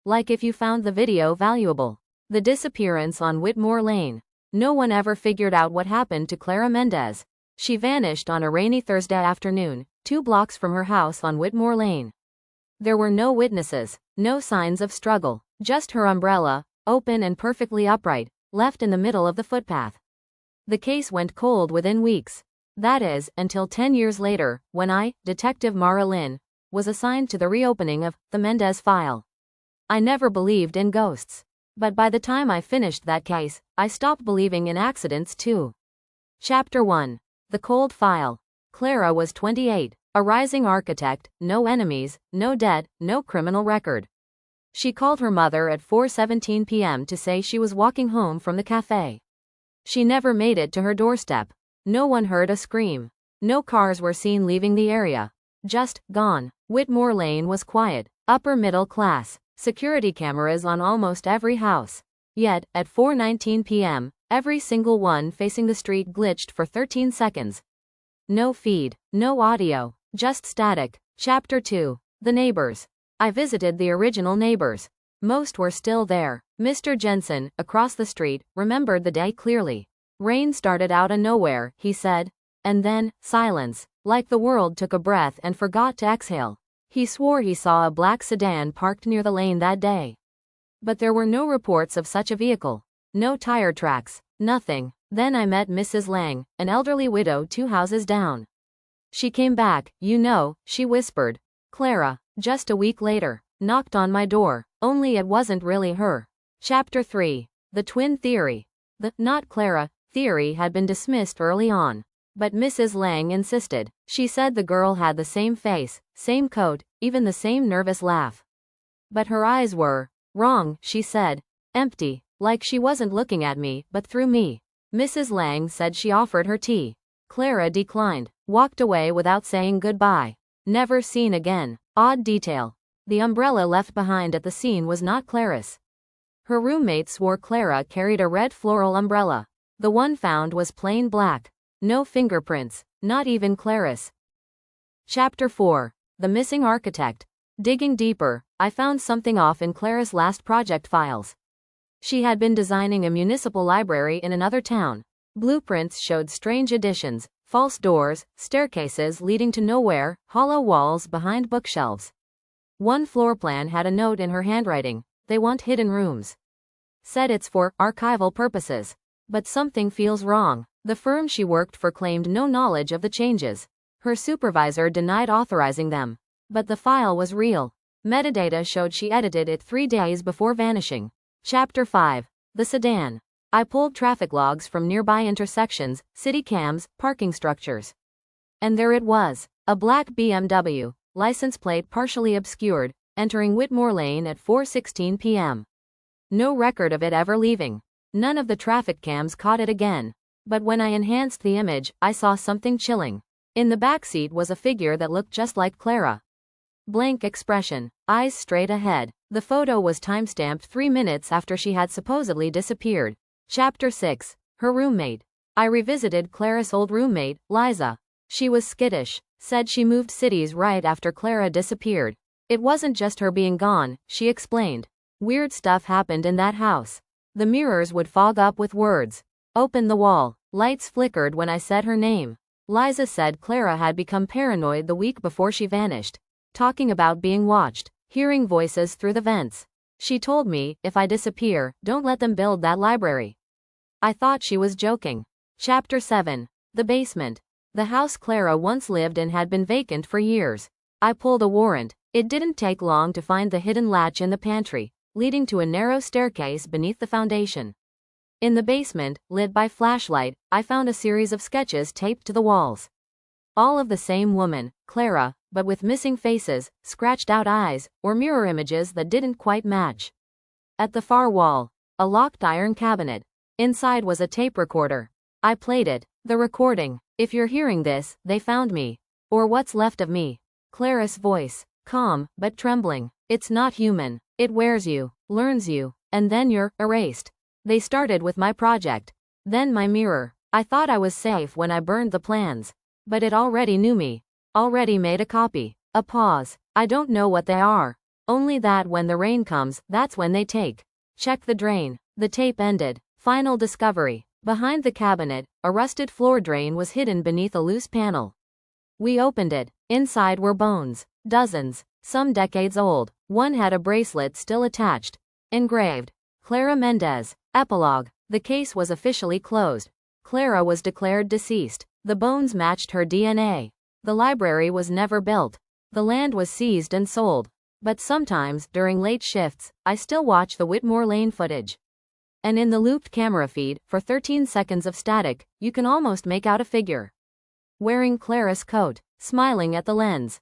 Like if you found the video valuable. The disappearance on Whitmore Lane. No one ever figured out what happened to Clara Mendez. She vanished on a rainy Thursday afternoon, 2 blocks from her house on Whitmore Lane. There were no witnesses, no signs of struggle, just her umbrella, open and perfectly upright, left in the middle of the footpath. The case went cold within weeks. That is, until 10 years later, when I, Detective Mara Lin, was assigned to the reopening of the Mendez file. I never believed in ghosts. But by the time I finished that case, I stopped believing in accidents too. Chapter 1. The Cold File. Clara was 28, a rising architect, no enemies, no debt, no criminal record. She called her mother at 4:17 p.m. to say she was walking home from the cafe. She never made it to her doorstep. No one heard a scream. No cars were seen leaving the area. Just gone. Whitmore Lane was quiet, upper middle class, security cameras on almost every house. Yet, at 4:19 p.m., every single one facing the street glitched for 13 seconds. No feed, no audio, just static. Chapter 2. The Neighbors. I visited the original neighbors. Most were still there. Mr. Jensen, across the street, remembered the day clearly. Rain started out of nowhere, he said. And then, silence, like the world took a breath and forgot to exhale. He swore he saw a black sedan parked near the lane that day. But there were no reports of such a vehicle. No tire tracks, nothing. Then I met Mrs. Lang, an elderly widow 2 houses down. She came back, you know, she whispered. Clara, just a week later, knocked on my door, only it wasn't really her. Chapter 3. The Twin Theory. The not Clara theory had been dismissed early on. But Mrs. Lang insisted. She said the girl had the same face, same coat, even the same nervous laugh. But her eyes were wrong, she said. Empty, like she wasn't looking at me, but through me. Mrs. Lang said she offered her tea. Clara declined, walked away without saying goodbye. Never seen again. Odd detail. The umbrella left behind at the scene was not Clara's. Her roommate swore Clara carried a red floral umbrella. The one found was plain black. No fingerprints, not even Clara's. Chapter 4. The Missing Architect. Digging deeper, I found something off in Clara's last project files. She had been designing a municipal library in another town. Blueprints showed strange additions, false doors, staircases leading to nowhere, hollow walls behind bookshelves. One floor plan had a note in her handwriting, "They want hidden rooms." Said it's for archival purposes. But something feels wrong. The firm she worked for claimed no knowledge of the changes. Her supervisor denied authorizing them. But the file was real. Metadata showed she edited it 3 days before vanishing. Chapter 5. The Sedan. I pulled traffic logs from nearby intersections, city cams, parking structures. And there it was, a black BMW, license plate partially obscured, entering Whitmore Lane at 4:16 p.m. No record of it ever leaving. None of the traffic cams caught it again. But when I enhanced the image, I saw something chilling. In the backseat was a figure that looked just like Clara. Blank expression, eyes straight ahead. The photo was timestamped 3 minutes after she had supposedly disappeared. Chapter 6. Her roommate. I revisited Clara's old roommate, Liza. She was skittish, said she moved cities right after Clara disappeared. It wasn't just her being gone, she explained. Weird stuff happened in that house. The mirrors would fog up with words. Open the wall. Lights flickered when I said her name. Liza said Clara had become paranoid the week before she vanished. Talking about being watched, hearing voices through the vents. She told me, if I disappear, don't let them build that library. I thought she was joking. Chapter 7. The Basement. The house Clara once lived in had been vacant for years. I pulled a warrant. It didn't take long to find the hidden latch in the pantry, leading to a narrow staircase beneath the foundation. In the basement, lit by flashlight, I found a series of sketches taped to the walls. All of the same woman, Clara, but with missing faces, scratched out eyes, or mirror images that didn't quite match. At the far wall, a locked iron cabinet. Inside was a tape recorder. I played it. The recording. If you're hearing this, they found me. Or what's left of me. Clara's voice. Calm, but trembling. It's not human. It wears you, learns you, and then you're erased. They started with my project. Then my mirror. I thought I was safe when I burned the plans. But it already knew me. Already made a copy. A pause. I don't know what they are. Only that when the rain comes, that's when they take. Check the drain. The tape ended. Final discovery. Behind the cabinet, a rusted floor drain was hidden beneath a loose panel. We opened it. Inside were bones. Dozens. Some decades old. One had a bracelet still attached. Engraved. Clara Mendez. Epilogue. The case was officially closed. Clara was declared deceased. The bones matched her DNA. The library was never built. The land was seized and sold. But sometimes, during late shifts, I still watch the Whitmore Lane footage. And in the looped camera feed, for 13 seconds of static, you can almost make out a figure wearing Clara's coat, smiling at the lens.